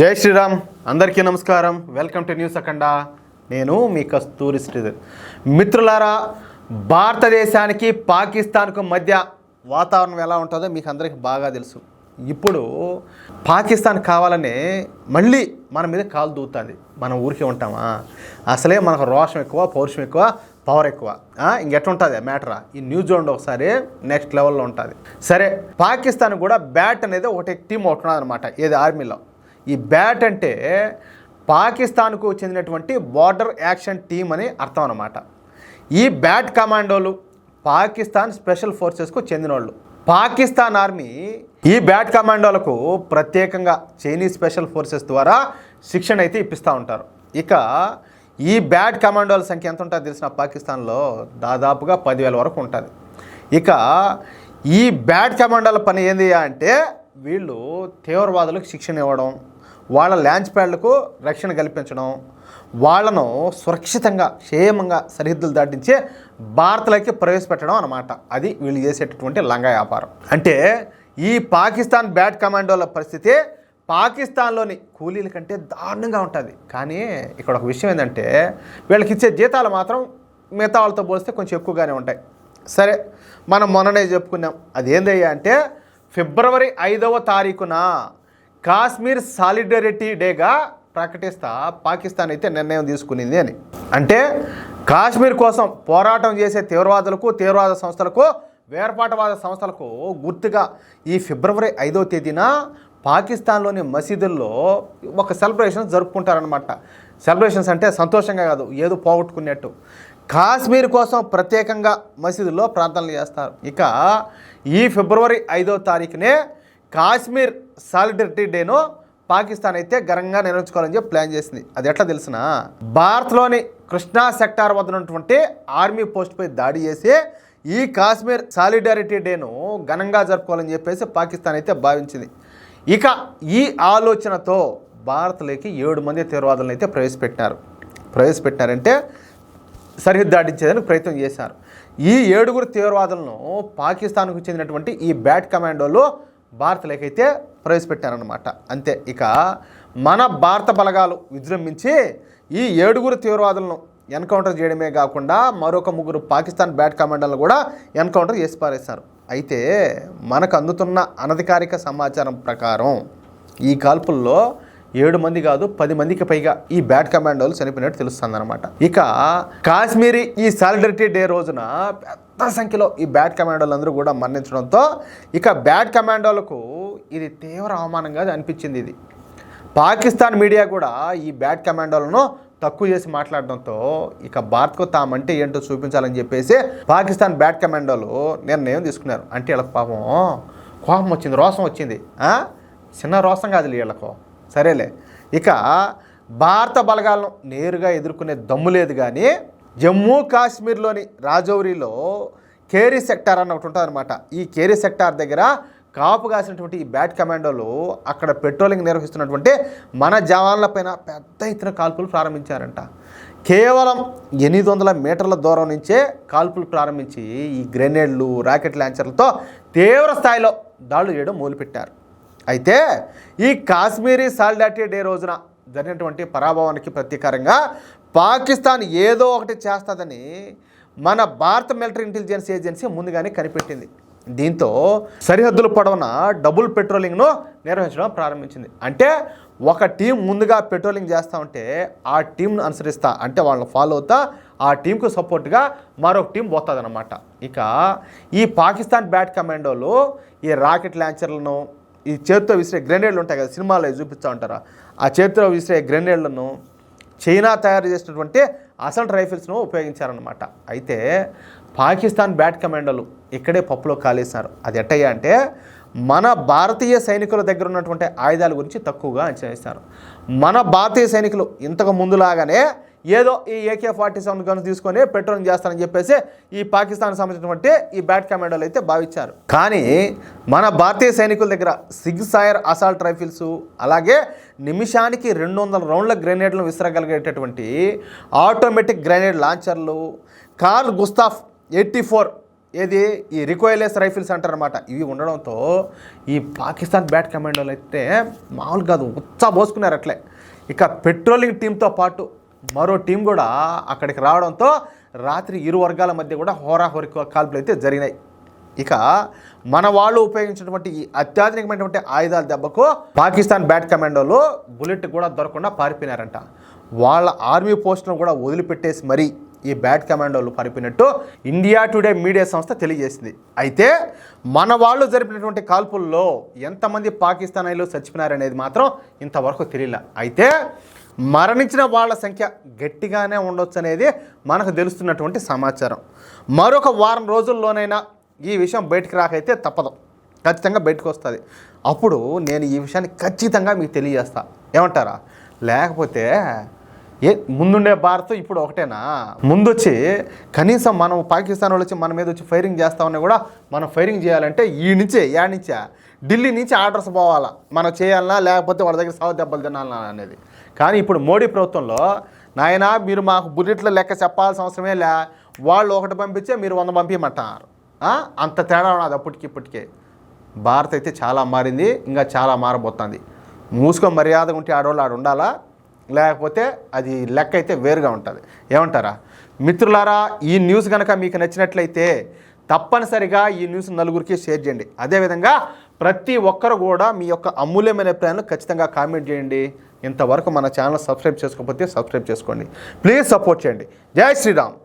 జై శ్రీరామ్. అందరికీ నమస్కారం. వెల్కమ్ టు న్యూస్ అఖండ. నేను మీ కస్తూరి శ్రీధర్. మిత్రులారా, భారతదేశానికి పాకిస్తాన్కు మధ్య వాతావరణం ఎలా ఉంటుందో మీకు అందరికీ బాగా తెలుసు. ఇప్పుడు పాకిస్తాన్ కావాలనే మళ్ళీ మన మీద కాలు దూతుంది. మనం ఊరికే ఉంటామా? అసలే మనకు రోషం ఎక్కువ, పౌరుషం ఎక్కువ, పవర్ ఎక్కువ. ఇంకెట్లుంటుంది మ్యాటరా? ఈ న్యూస్ చూడండి ఒకసారి, నెక్స్ట్ లెవెల్లో ఉంటుంది. సరే, పాకిస్తాన్ కూడా బ్యాట్ అనేది ఒకటి టీం ఒకటి ఉన్నది అనమాట. ఏది ఆర్మీలో. ఈ బ్యాట్ అంటే పాకిస్తాన్కు చెందినటువంటి బార్డర్ యాక్షన్ టీం అని అర్థం అన్నమాట. ఈ బ్యాట్ కమాండోలు పాకిస్తాన్ స్పెషల్ ఫోర్సెస్కు చెందినోళ్ళు. పాకిస్తాన్ ఆర్మీ ఈ బ్యాట్ కమాండోలకు ప్రత్యేకంగా చైనీస్ స్పెషల్ ఫోర్సెస్ ద్వారా శిక్షణ అయితే ఇప్పిస్తూ ఉంటారు. ఇక ఈ బ్యాట్ కమాండోల సంఖ్య ఎంత ఉంటుందో తెలిసిన పాకిస్తాన్లో దాదాపుగా 10,000 వరకు ఉంటుంది. ఇక ఈ బ్యాట్ కమాండోల పని ఏంది అంటే వీళ్ళు తీవ్రవాదులకు శిక్షణ ఇవ్వడం, వాళ్ళ లాంచ్ ప్యాడ్లకు రక్షణ కల్పించడం, వాళ్ళను సురక్షితంగా క్షేమంగా సరిహద్దులు దాటించి భారత్లోకి ప్రవేశపెట్టడం అన్నమాట. అది వీళ్ళు చేసేటటువంటి లంగా వ్యాపారం. అంటే ఈ పాకిస్తాన్ బ్యాట్ కమాండోల పరిస్థితి పాకిస్తాన్లోని కూలీల కంటే దారుణంగా ఉంటుంది. కానీ ఇక్కడ ఒక విషయం ఏంటంటే వీళ్ళకి ఇచ్చే జీతాలు మాత్రం మిగతా వాళ్ళతో పోలిస్తే కొంచెం ఎక్కువగానే ఉంటాయి. సరే, మనం మొన్ననే చెప్పుకున్నాం. అదేందయ్యా అంటే ఫిబ్రవరి 5వ తారీఖున కాశ్మీర్ సాలిడారిటీ డేగా ప్రకటిస్తా పాకిస్తాన్ అయితే నిర్ణయం తీసుకునింది అని. అంటే కాశ్మీర్ కోసం పోరాటం చేసే తీవ్రవాదులకు, తీవ్రవాద సంస్థలకు, వేర్పాటువాద సంస్థలకు గుర్తుగా ఈ ఫిబ్రవరి 5వ తేదీన పాకిస్తాన్లోని మసీదుల్లో ఒక సెలబ్రేషన్స్ జరుపుకుంటారనమాట. సెలబ్రేషన్స్ అంటే సంతోషంగా కాదు, ఏదో పోగొట్టుకున్నట్టు. కాశ్మీర్ కోసం ప్రత్యేకంగా మసీదుల్లో ప్రార్థనలు చేస్తారు. ఇక ఈ ఫిబ్రవరి 5వ తారీఖునే కాశ్మీర్ సాలిడారిటీ డేను పాకిస్తాన్ అయితే ఘనంగా నిర్వహించుకోవాలని చెప్పి ప్లాన్ చేసింది. అది ఎట్లా తెలిసిన, భారత్లోని కృష్ణా సెక్టార్ వద్ద ఉన్నటువంటి ఆర్మీ పోస్ట్పై దాడి చేసి ఈ కాశ్మీర్ సాలిడారిటీ డేను ఘనంగా జరుపుకోవాలని చెప్పేసి పాకిస్తాన్ అయితే భావించింది. ఇక ఈ ఆలోచనతో భారత్లోకి 7 మంది తీవ్రవాదులను అయితే ప్రవేశపెట్టారంటే సరిహద్దు దాటించేదానికి ప్రయత్నం చేశారు. ఈ 7 తీవ్రవాదులను పాకిస్తాన్కు చెందినటువంటి ఈ బ్యాట్ కమాండోలు భారత్లోకి అయితే ప్రవేశపెట్టారన్నమాట. అంతే. ఇక మన భారత బలగాలు విజృంభించి ఈ 7 తీవ్రవాదులను ఎన్కౌంటర్ చేయడమే కాకుండా మరొక 3 పాకిస్తాన్ బ్యాట్ కమాండోలను కూడా ఎన్కౌంటర్ చేసి పారేశారు. అయితే మనకు అందుతున్న అనధికారిక సమాచారం ప్రకారం ఈ కాల్పుల్లో 7 మంది కాదు 10 మందికి పైగా ఈ బ్యాట్ కమాండోలు చనిపోయినట్టు తెలుస్తుంది అనమాట. ఇక కాశ్మీరీ ఈ సాలిడారిటీ డే రోజున పెద్ద సంఖ్యలో ఈ బ్యాట్ కమాండోలు అందరూ కూడా మరణించడంతో ఇక బ్యాట్ కమాండోలకు ఇది తీవ్ర అవమానంగా అనిపించింది. ఇది పాకిస్తాన్ మీడియా కూడా ఈ బ్యాట్ కమాండోలను తక్కువ చేసి మాట్లాడడంతో ఇక భారత్కు తామంటే ఏంటో చూపించాలని చెప్పేసి పాకిస్తాన్ బ్యాట్ కమాండోలు నిర్ణయం తీసుకున్నారు. అంటే వీళ్ళకి పాపం కోపం వచ్చింది, రోషం వచ్చింది. చిన్న రోషం కాదు వీళ్ళకు. సరేలే, ఇక భారత బలగాలను నేరుగా ఎదుర్కొనే దమ్ము లేదు. కానీ జమ్మూ కాశ్మీర్లోని రాజౌరిలో కేరీ సెక్టార్ అన్న ఒకటి ఉంటుంది అనమాట. ఈ కేరీ సెక్టార్ దగ్గర కాపు కాసినటువంటి ఈ బ్యాట్ కమాండోలు అక్కడ పెట్రోలింగ్ నిర్వహిస్తున్నటువంటి మన జవాన్లపైన పెద్ద ఎత్తున కాల్పులు ప్రారంభించారంట. కేవలం 800 మీటర్ల దూరం నుంచే కాల్పులు ప్రారంభించి ఈ గ్రెనేడ్లు, రాకెట్ లాంచర్లతో తీవ్ర స్థాయిలో దాడులు చేయడం మొదలుపెట్టారు. అయితే ఈ కాశ్మీరీ సాలిడారిటీ డే రోజున జరిగినటువంటి పరాభవానికి ప్రతీకారంగా పాకిస్తాన్ ఏదో ఒకటి చేస్తుందని మన భారత మిలిటరీ ఇంటెలిజెన్స్ ఏజెన్సీ ముందుగానే కనిపెట్టింది. దీంతో సరిహద్దుల పొడవున డబుల్ పెట్రోలింగ్ను నిర్వహించడం ప్రారంభించింది. అంటే ఒక టీం ముందుగా పెట్రోలింగ్ చేస్తూ ఉంటే ఆ టీంను అనుసరిస్తా, అంటే వాళ్ళని ఫాలో అవుతా ఆ టీంకు సపోర్ట్గా మరొక టీం పోతుంది అనమాట. ఇక ఈ పాకిస్తాన్ బ్యాట్ కమాండోలు ఈ రాకెట్ లాంచర్లను, ఈ చేతితో విసిరే గ్రెనేడ్లు ఉంటాయి కదా, సినిమాలో చూపిస్తూ ఉంటారా, ఆ చేతితో విసిరే గ్రెనేడ్లను చైనా తయారు చేసినటువంటి అసల్ట్ రైఫిల్స్ను ఉపయోగించారనమాట. అయితే పాకిస్తాన్ బ్యాట్ కమాండోలు ఇక్కడే పప్పులో కాలేశారు. అది ఎట్టయ్యా అంటే మన భారతీయ సైనికుల దగ్గర ఉన్నటువంటి ఆయుధాల గురించి తక్కువగా అంచనా వేస్తారు. మన భారతీయ సైనికులు ఇంతకు ముందులాగానే ఏదో ఈ AK-47 గన్స్ తీసుకొని పెట్రోలింగ్ చేస్తారని చెప్పేసి ఈ పాకిస్తాన్ సంబంధించినటువంటి ఈ బ్యాట్ కమాండోలు అయితే భావించారు. కానీ మన భారతీయ సైనికుల దగ్గర సిగ్జైర్ అసాల్ట్ రైఫిల్స్, అలాగే నిమిషానికి 200 రౌండ్ల గ్రెనేడ్లను విసరగలిగేటటువంటి ఆటోమేటిక్ గ్రెనేడ్ లాంచర్లు, కార్ల్ గుస్తాఫ్ 84 ఏది ఈ రికోయిల్లెస్ రైఫిల్స్ అంటారనమాట. ఇవి ఉండడంతో ఈ పాకిస్తాన్ బ్యాట్ కమాండోలు అయితే మామూలు కాదు, ఉత్సాహ పోసుకున్నారు అట్లే. ఇక పెట్రోలింగ్ టీంతో పాటు మరో టీం కూడా అక్కడికి రావడంతో రాత్రి ఇరు వర్గాల మధ్య కూడా హోరాహోరి కాల్పులు అయితే జరిగినాయి. ఇక మన వాళ్ళు ఉపయోగించినటువంటి ఈ అత్యాధునికమైనటువంటి ఆయుధాల దెబ్బకు పాకిస్తాన్ బ్యాట్ కమాండోలు బుల్లెట్ కూడా దొరకకుండా పారిపోయినారంట. వాళ్ళ ఆర్మీ పోస్టును కూడా వదిలిపెట్టేసి మరీ ఈ బ్యాట్ కమాండోలు పారిపోయినట్టు ఇండియా టుడే మీడియా సంస్థ తెలియజేసింది. అయితే మన వాళ్ళు జరిపినటువంటి కాల్పుల్లో ఎంతమంది పాకిస్తానీలు చచ్చిపోయినారనేది మాత్రం ఇంతవరకు తెలియలే. అయితే మరణించిన వాళ్ళ సంఖ్య గట్టిగానే ఉండొచ్చు అనేది మనకు తెలుస్తున్నటువంటి సమాచారం. మరొక వారం రోజుల్లోనైనా ఈ విషయం బయటకు రాకైతే తప్పదు, ఖచ్చితంగా బయటకు వస్తుంది. అప్పుడు నేను ఈ విషయాన్ని ఖచ్చితంగా మీకు తెలియజేస్తా, ఏమంటారా? లేకపోతే ముందుండే భారత్ ఇప్పుడు ఒకటేనా? ముందొచ్చి కనీసం మనం పాకిస్తాన్ వాళ్ళు వచ్చి మన మీద వచ్చి ఫైరింగ్ చేస్తామని కూడా మనం ఫైరింగ్ చేయాలంటే ఈ నుంచే ఢిల్లీ నుంచి ఆర్డర్స్ పోవాలా, మనం చేయాలన్నా లేకపోతే వాళ్ళ దగ్గర సాగు దెబ్బలు తినాలన్నా అనేది. కానీ ఇప్పుడు మోడీ ప్రభుత్వంలో నాయనా మీరు మాకు బుల్లెట్ల లెక్క చెప్పాల్సిన అవసరమే లే, వాళ్ళు ఒకటి పంపించే మీరు 100 పంపించమంటారు. అంత తేడా ఉన్నది ఇప్పటికే. భారత్ అయితే చాలా మారింది, ఇంకా చాలా మారబోతుంది. మూసుకొని మర్యాదగా ఉంటే ఆడవాళ్ళు ఆడు ఉండాలా, లేకపోతే అది లెక్క అయితే వేరుగా ఉంటుంది. ఏమంటారా మిత్రులారా? ఈ న్యూస్ కనుక మీకు నచ్చినట్లయితే తప్పనిసరిగా ఈ న్యూస్ నలుగురికి షేర్ చేయండి. అదేవిధంగా ప్రతి ఒక్కరు కూడా మీ యొక్క అమూల్యమైన అభిప్రాయాలను ఖచ్చితంగా కామెంట్ చేయండి. ఇంతవరకు మన ఛానల్ సబ్స్క్రైబ్ చేసుకోకపోతే సబ్స్క్రైబ్ చేసుకోండి. ప్లీజ్ సపోర్ట్ చేయండి. జై శ్రీరామ్.